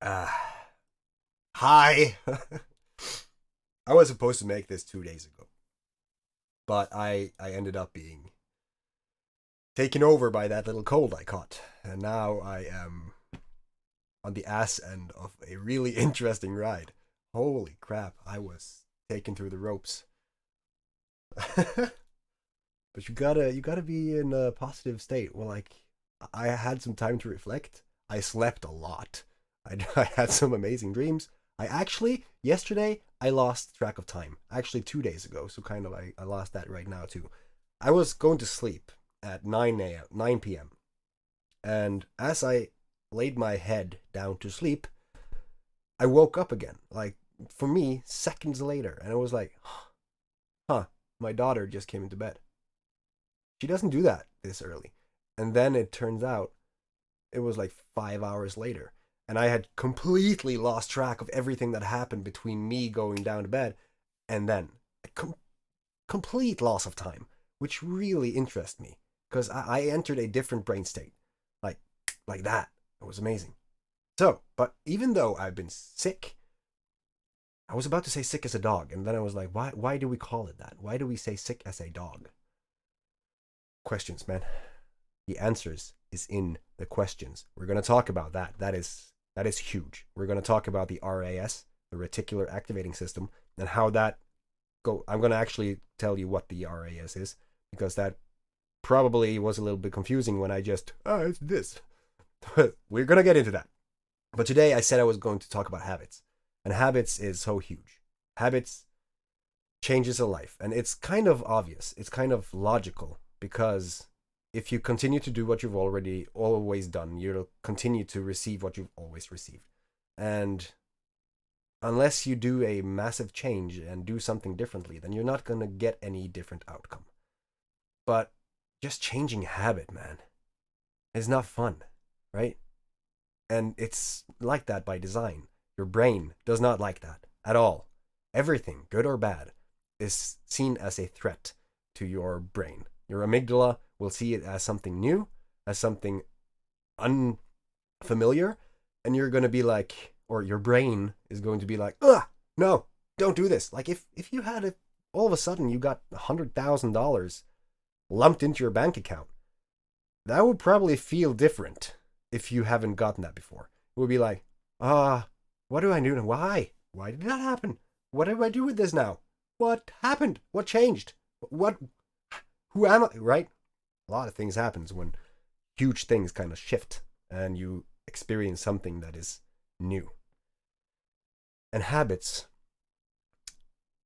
Uh, Hi. I was supposed to make this 2 days ago, but I ended up being taken over by that little cold I caught, and now I am on the ass end of a really interesting ride. Holy crap! I was taken through the ropes. But you gotta be in a positive state. Well, like I had some time to reflect. I slept a lot. I had some amazing dreams. I actually yesterday I lost track of time. Actually, 2 days ago, so kind of I lost that right now too. I was going to sleep at 9 p.m. And as I laid my head down to sleep, I woke up again. Like for me, seconds later, and I was like, "Huh, my daughter just came into bed." She doesn't do that this early. And then it turns out it was like 5 hours later. And I had completely lost track of everything that happened between me going down to bed and then a complete loss of time, which really interests me because I entered a different brain state. Like, like that. It was amazing. So, but even though I've been sick, I was about to say sick as a dog. And then I was like, why do we call it that? Why do we say sick as a dog? Questions, man. The answers is in the questions. We're going to talk about that. That is huge. We're going to talk about the RAS, the Reticular Activating System, and how that go. I'm going to actually tell you what the RAS is because that probably was a little bit confusing when I just it's this. We're going to get into that. But today I said I was going to talk about habits, and habits is so huge. Habits changes a life, and it's kind of obvious. It's kind of logical because if you continue to do what you've already always done, you'll continue to receive what you've always received. And unless you do a massive change and do something differently, then you're not going to get any different outcome. But just changing habit, man, is not fun, right? And it's like that by design. Your brain does not like that at all. Everything, good or bad, is seen as a threat to your brain. Your amygdala will see it as something new, as something unfamiliar, and you're going to be like, or your brain is going to be like, ugh, no, don't do this. Like if you had it, all of a sudden you got $100,000 lumped into your bank account, that would probably feel different if you haven't gotten that before. It would be like, what do I do? Why? Why did that happen? What do I do with this now? What happened? What changed? What? Who am I? Right? A lot of things happens when huge things kind of shift and you experience something that is new. And habits.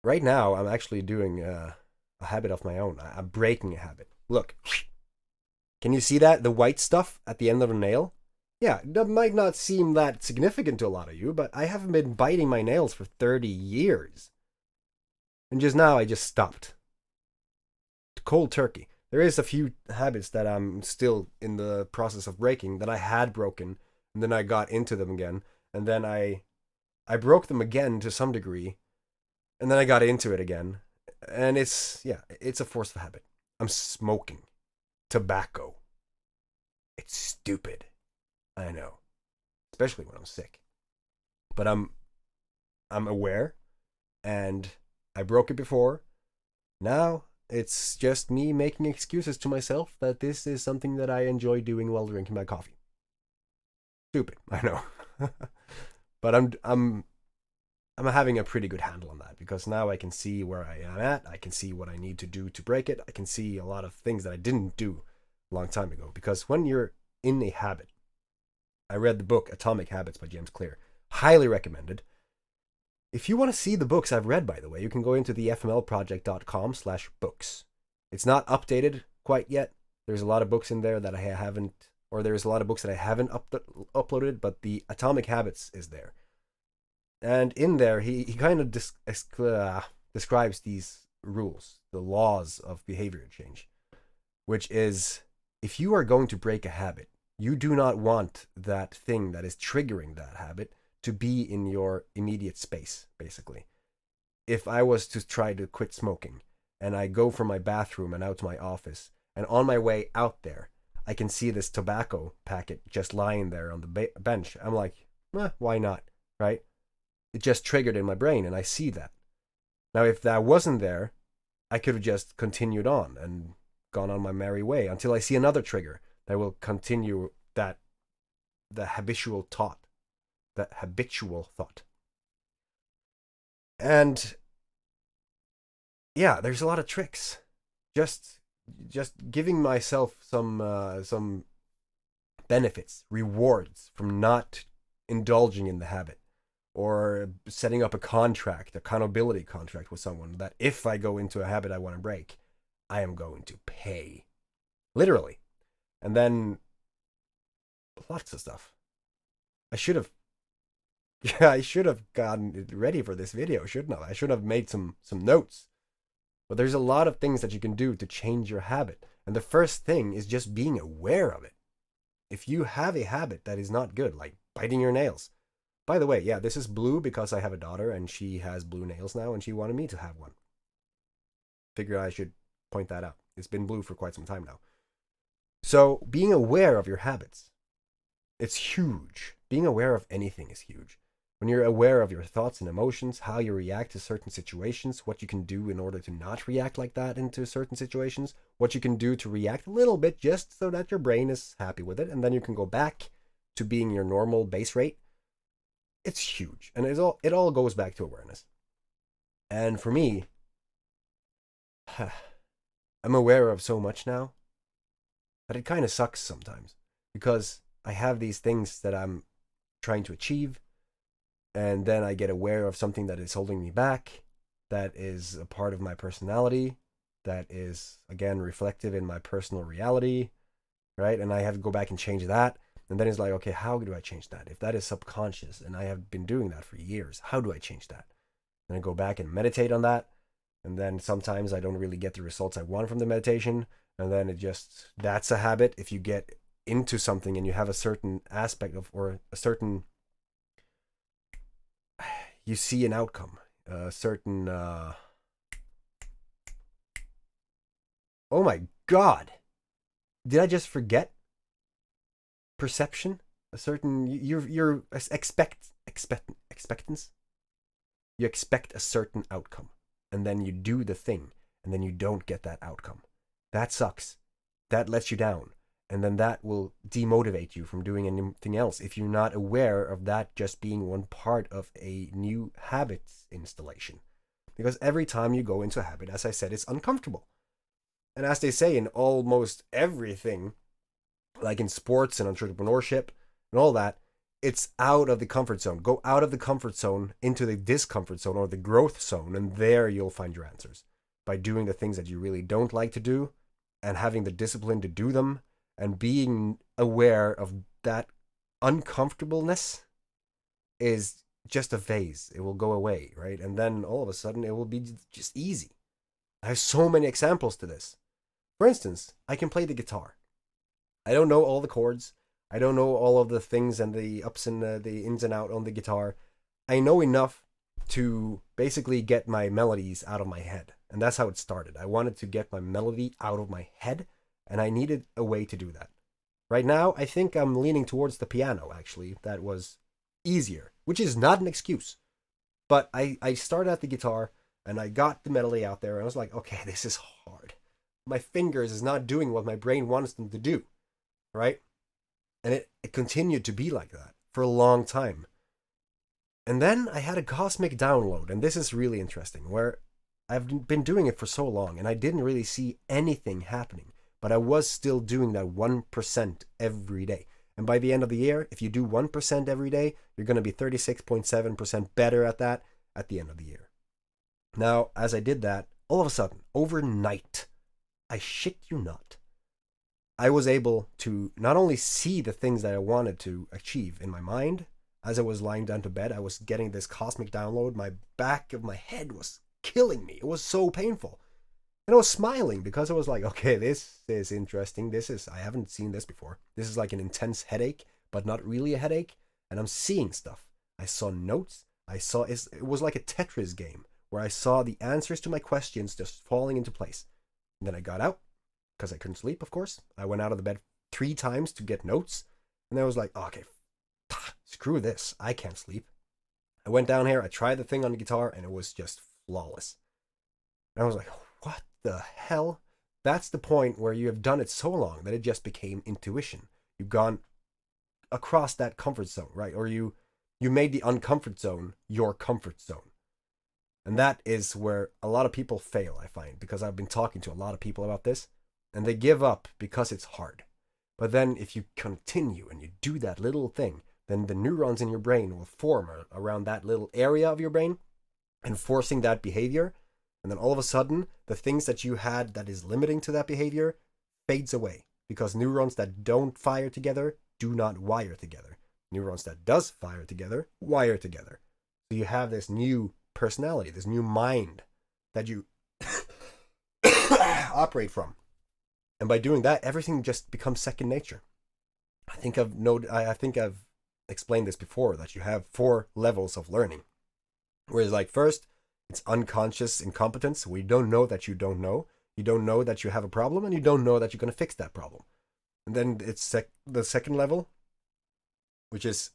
Right now, I'm actually doing a habit of my own. I'm breaking a habit. Look, can you see that? The white stuff at the end of the nail? Yeah, that might not seem that significant to a lot of you, but I haven't been biting my nails for 30 years. And just now, I just stopped. Cold turkey. There is a few habits that I'm still in the process of breaking that I had broken, and then I got into them again, and then I broke them again to some degree, and then I got into it again, and it's a forceful habit. I'm smoking tobacco. It's stupid. I know, especially when I'm sick. But I'm aware, and I broke it before. Now it's just me making excuses to myself that this is something that I enjoy doing while drinking my coffee. Stupid, I know. But I'm having a pretty good handle on that because now I can see where I am at. I can see what I need to do to break it. I can see a lot of things that I didn't do a long time ago. Because when you're in a habit, I read the book Atomic Habits by James Clear. Highly recommended. If you want to see the books I've read, by the way, you can go into the fmlproject.com/books. It's not updated quite yet. There's a lot of books in there that I haven't, or there's a lot of books that I haven't uploaded, but the Atomic Habits is there. And in there, he kind of describes these rules, the laws of behavior change, which is if you are going to break a habit, you do not want that thing that is triggering that habit to be in your immediate space, basically. If I was to try to quit smoking and I go from my bathroom and out to my office, and on my way out there, I can see this tobacco packet just lying there on the bench. I'm like, Why not? Right? It just triggered in my brain, and I see that. Now, if that wasn't there, I could have just continued on and gone on my merry way until I see another trigger that will continue the habitual thought, that habitual thought. And yeah, there's a lot of tricks. Just just giving myself some benefits, rewards from not indulging in the habit, or setting up a contract, accountability contract with someone that if I go into a habit I want to break, I am going to pay. Literally. And then lots of stuff. I should have yeah, I should have gotten ready for this video, shouldn't I? I should have made some notes. But there's a lot of things that you can do to change your habit. And the first thing is just being aware of it. If you have a habit that is not good, like biting your nails. By the way, yeah, this is blue because I have a daughter and she has blue nails now and she wanted me to have one. Figure I should point that out. It's been blue for quite some time now. So being aware of your habits, it's huge. Being aware of anything is huge. When you're aware of your thoughts and emotions, how you react to certain situations, what you can do in order to not react like that into certain situations, what you can do to react a little bit just so that your brain is happy with it, and then you can go back to being your normal base rate. It's huge. And it all goes back to awareness. And for me, I'm aware of so much now that it kind of sucks sometimes because I have these things that I'm trying to achieve, and then I get aware of something that is holding me back, that is a part of my personality, that is, again, reflective in my personal reality, right? And I have to go back and change that. And then it's like, okay, how do I change that? If that is subconscious, and I have been doing that for years, how do I change that? And I go back and meditate on that. And then sometimes I don't really get the results I want from the meditation. And then that's a habit. If you get into something and you have a certain aspect of, or a certain, you see an outcome, a certain, oh my God, did I just forget? Perception, a certain, you're expectance. You expect a certain outcome, and then you do the thing, and then you don't get that outcome. That sucks. That lets you down. And then that will demotivate you from doing anything else if you're not aware of that just being one part of a new habits installation. Because every time you go into a habit, as I said, it's uncomfortable. And as they say in almost everything, like in sports and entrepreneurship and all that, it's out of the comfort zone. Go out of the comfort zone into the discomfort zone or the growth zone, and there you'll find your answers. By doing the things that you really don't like to do and having the discipline to do them, and being aware of that uncomfortableness is just a phase. It will go away, right? And then all of a sudden it will be just easy. I have so many examples to this. For instance, I can play the guitar. I don't know all the chords. I don't know all of the things and the ups and the ins and out on the guitar. I know enough to basically get my melodies out of my head. And that's how it started. I wanted to get my melody out of my head, and I needed a way to do that. Right now, I think I'm leaning towards the piano, actually. That was easier, which is not an excuse. But I started at the guitar, and I got the melody out there, and I was like, okay, this is hard. My fingers is not doing what my brain wants them to do, right? And it continued to be like that for a long time. And then I had a cosmic download, and this is really interesting, where I've been doing it for so long, and I didn't really see anything happening. But I was still doing that 1% every day. And by the end of the year, if you do 1% every day, you're going to be 36.7% better at that at the end of the year. Now, as I did that, all of a sudden, overnight, I shit you not, I was able to not only see the things that I wanted to achieve in my mind, as I was lying down to bed, I was getting this cosmic download. My back of my head was killing me. It was so painful. And I was smiling because I was like, okay, this is interesting. I haven't seen this before. This is like an intense headache, but not really a headache. And I'm seeing stuff. I saw notes. It was like a Tetris game where I saw the answers to my questions just falling into place. And then I got out because I couldn't sleep, of course. I went out of the bed 3 times to get notes. And then I was like, oh, okay, screw this, I can't sleep. I went down here, I tried the thing on the guitar, and it was just flawless. And I was like, what the hell? That's the point where you have done it so long that it just became intuition. You've gone across that comfort zone, right? Or you made the uncomfort zone your comfort zone. And that is where a lot of people fail, I find, because I've been talking to a lot of people about this, and they give up because it's hard. But then if you continue and you do that little thing, then the neurons in your brain will form around that little area of your brain, enforcing that behavior. And then all of a sudden, the things that you had that is limiting to that behavior fades away, because neurons that don't fire together do not wire together. Neurons that does fire together wire together. So you have this new personality, this new mind that you operate from. And by doing that, everything just becomes second nature. I think I've explained this before, that you have 4 levels of learning. Whereas like first, it's unconscious incompetence, where you don't know that you don't know. You don't know that you have a problem, and you don't know that you're going to fix that problem. And then it's the second level, which is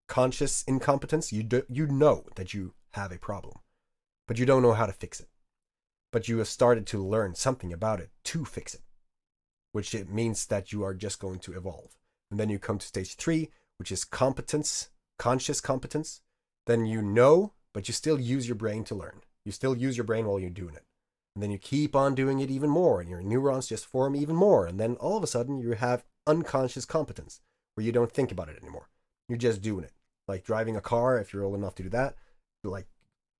conscious incompetence. You know that you have a problem, but you don't know how to fix it. But you have started to learn something about it to fix it, which it means that you are just going to evolve. And then you come to stage 3, which is competence, conscious competence. Then you know, but you still use your brain to learn. You still use your brain while you're doing it. And then you keep on doing it even more, and your neurons just form even more. And then all of a sudden you have unconscious competence, where you don't think about it anymore. You're just doing it. Like driving a car, if you're old enough to do that. Like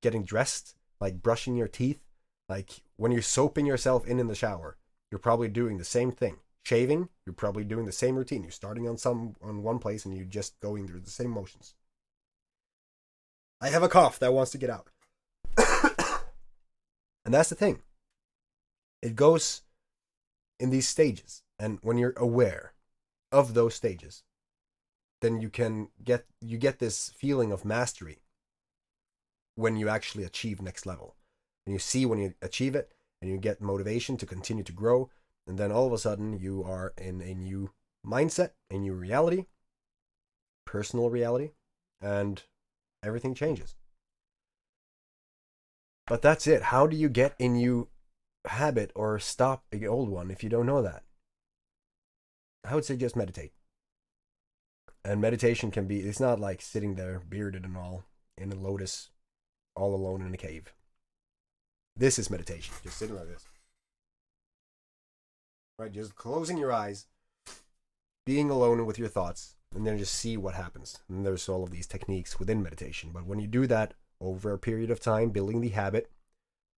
getting dressed, like brushing your teeth. Like when you're soaping yourself in the shower, you're probably doing the same thing. Shaving, you're probably doing the same routine. You're starting on one place and you're just going through the same motions. I have a cough that wants to get out. And that's the thing. It goes in these stages. And when you're aware of those stages, then you get this feeling of mastery when you actually achieve next level. And you see when you achieve it, and you get motivation to continue to grow. And then all of a sudden you are in a new mindset, a new reality, personal reality, and everything changes. But that's it. How do you get a new habit or stop an old one if you don't know that? I would say just meditate. And meditation can be, it's not like sitting there bearded and all in a lotus, all alone in a cave. This is meditation. Just sitting like this. Right? Just closing your eyes, being alone with your thoughts, and then just see what happens. And there's all of these techniques within meditation. But when you do that over a period of time, building the habit,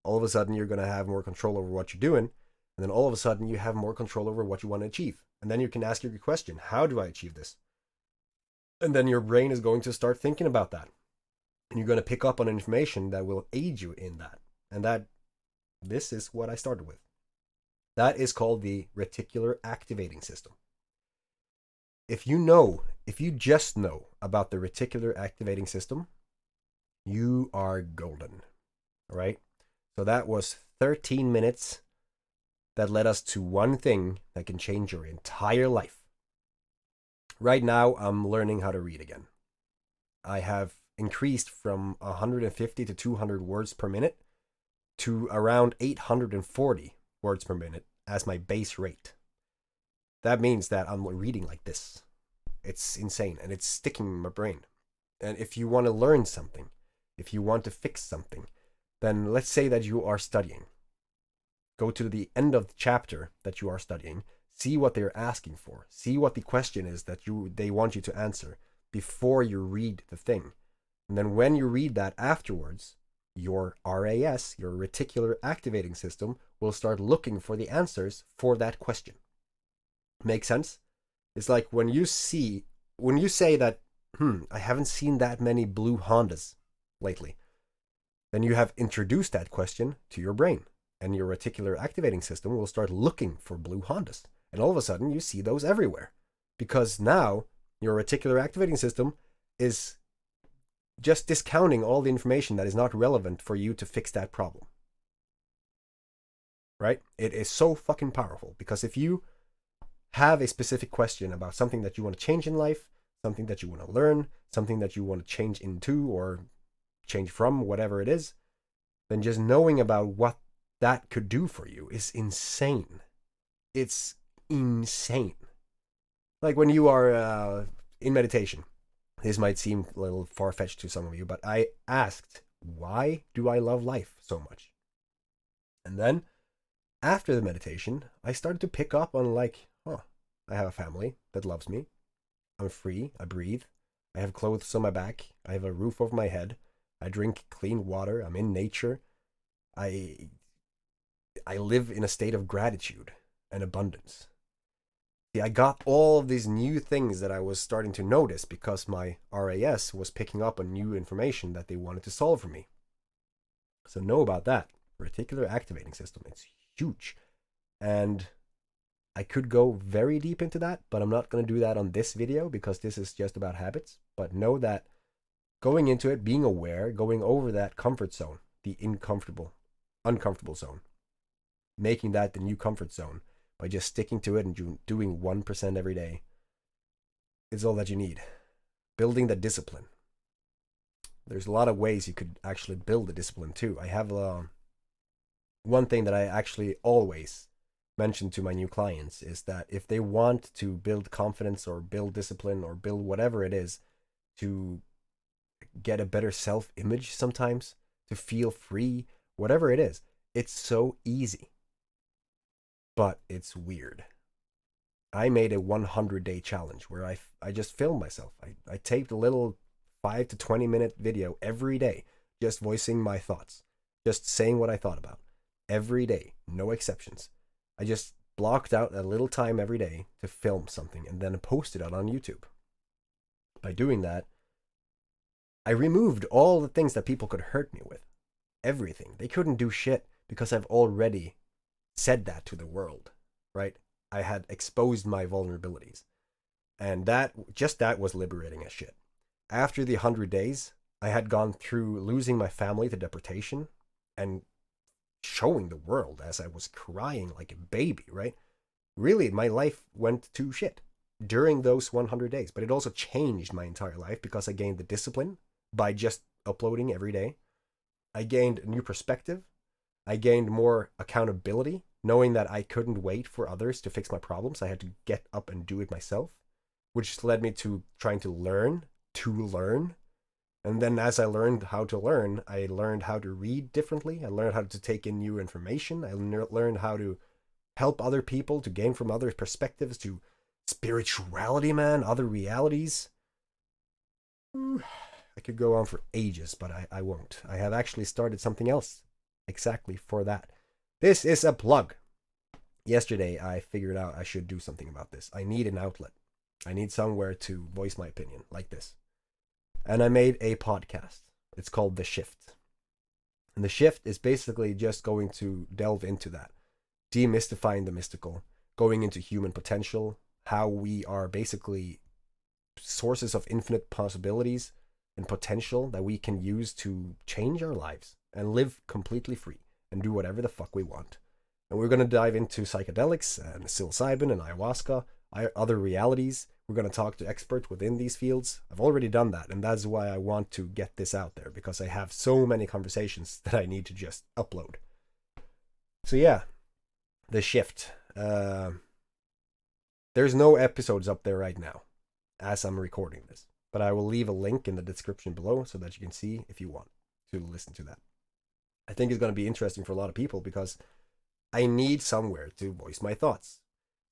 all of a sudden you're going to have more control over what you're doing. And then all of a sudden you have more control over what you want to achieve. And then you can ask your question, how do I achieve this? And then your brain is going to start thinking about that. And you're going to pick up on information that will aid you in that. And this is what I started with. That is called the Reticular Activating System. If you just know about the Reticular Activating System, you are golden. All right? So that was 13 minutes that led us to one thing that can change your entire life. Right now, I'm learning how to read again. I have increased from 150 to 200 words per minute to around 840 words per minute as my base rate. That means that I'm reading like this. It's insane, and it's sticking in my brain. And if you want to learn something, if you want to fix something, then let's say that you are studying. Go to the end of the chapter that you are studying, see what they're asking for, see what the question is that they want you to answer before you read the thing. And then when you read that afterwards, your RAS, your Reticular Activating System, will start looking for the answers for that question. Make sense? It's like when you say that, I haven't seen that many blue Hondas lately, then you have introduced that question to your brain, and your Reticular Activating System will start looking for blue Hondas. And all of a sudden you see those everywhere, because now your Reticular Activating System is just discounting all the information that is not relevant for you to fix that problem. Right? It is so fucking powerful, because if you have a specific question about something that you want to change in life, something that you want to learn, something that you want to change into or change from, whatever it is, then just knowing about what that could do for you is insane. It's insane. Like when you are in meditation, this might seem a little far fetched to some of you, but I asked, why do I love life so much? And then after the meditation, I started to pick up on like, oh, I have a family that loves me. I'm free. I breathe. I have clothes on my back. I have a roof over my head. I drink clean water. I'm in nature. I I live in a state of gratitude and abundance. See, I got all of these new things that I was starting to notice because my RAS was picking up on new information that they wanted to solve for me. So know about that. Reticular Activating System. It's huge. And I could go very deep into that, but I'm not going to do that on this video because this is just about habits. But know that going into it, being aware, going over that comfort zone, the uncomfortable zone, making that the new comfort zone by just sticking to it and doing 1% every day is all that you need. Building the discipline. There's a lot of ways you could actually build the discipline too. I have one thing that I actually always mention to my new clients is that if they want to build confidence or build discipline or build whatever it is to get a better self-image sometimes, to feel free, whatever it is, it's so easy. But it's weird. I made a 100-day challenge where I just filmed myself. I taped a little 5 to 20-minute video every day, just voicing my thoughts, just saying what I thought about. Every day, no exceptions. I just blocked out a little time every day to film something and then posted it on YouTube. By doing that, I removed all the things that people could hurt me with. Everything. They couldn't do shit because I've already said that to the world, right? I had exposed my vulnerabilities. And that was liberating as shit. After the 100 days, I had gone through losing my family to deportation and showing the world as I was crying like a baby, right? Really, my life went to shit during those 100 days, but it also changed my entire life because I gained the discipline by just uploading every day. I gained a new perspective. I gained more accountability, knowing that I couldn't wait for others to fix my problems. I had to get up and do it myself, which led me to trying to learn. And then as I learned how to learn, I learned how to read differently. I learned how to take in new information. I learned how to help other people, to gain from other perspectives, to spirituality, man, other realities. I could go on for ages, but I won't. I have actually started something else exactly for that. This is a plug. Yesterday, I figured out I should do something about this. I need an outlet. I need somewhere to voice my opinion, like this. And I made a podcast. It's called The Shift. And The Shift is basically just going to delve into that, demystifying the mystical, going into human potential, how we are basically sources of infinite possibilities and potential that we can use to change our lives and live completely free and do whatever the fuck we want. And we're going to dive into psychedelics and psilocybin and ayahuasca, other realities. We're going to talk to experts within these fields. I've already done that, and that's why I want to get this out there, because I have so many conversations that I need to just upload. So yeah, The Shift. There's no episodes up there right now as I'm recording this, but I will leave a link in the description below so that you can see if you want to listen to that. I think it's going to be interesting for a lot of people because I need somewhere to voice my thoughts.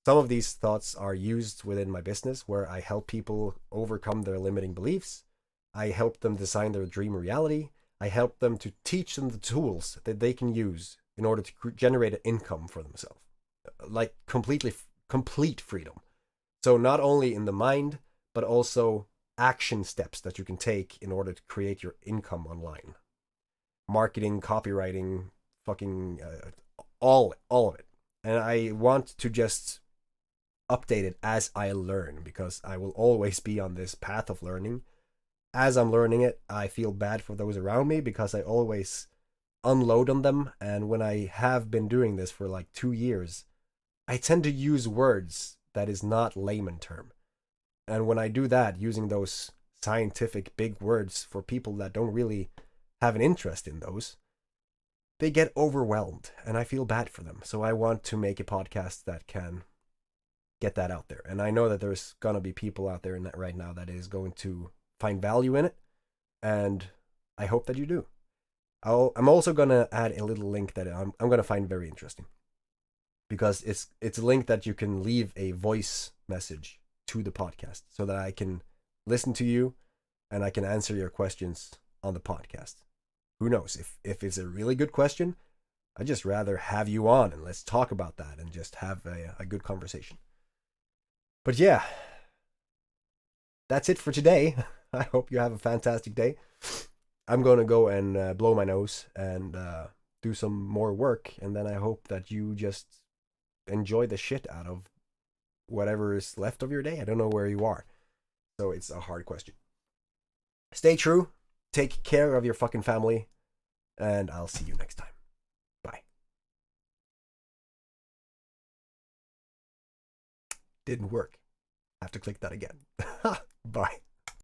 Some of these thoughts are used within my business where I help people overcome their limiting beliefs. I help them design their dream reality. I help them to teach them the tools that they can use in order to generate an income for themselves. Like complete freedom. So not only in the mind, but also action steps that you can take in order to create your income online. Marketing, copywriting, fucking all of it. And I want to just update it as I learn, because I will always be on this path of learning. As I'm learning it, I feel bad for those around me because I always unload on them. And when I have been doing this for like 2 years, I tend to use words that is not layman term. And when I do that, using those scientific big words for people that don't really have an interest in those, they get overwhelmed and I feel bad for them. So I want to make a podcast that can get that out there. And I know that there's going to be people out there in that right now that is going to find value in it. And I hope that you do. I'm also going to add a little link that I'm going to find very interesting, because it's a link that you can leave a voice message to the podcast so that I can listen to you and I can answer your questions on the podcast. Who knows? If it's a really good question, I'd just rather have you on and let's talk about that and just have a good conversation. But yeah, that's it for today. I hope you have a fantastic day. I'm going to go and blow my nose and do some more work. And then I hope that you just enjoy the shit out of whatever is left of your day. I don't know where you are. So it's a hard question. Stay true. Take care of your fucking family. And I'll see you next time. Bye. Didn't work. I have to click that again. Bye.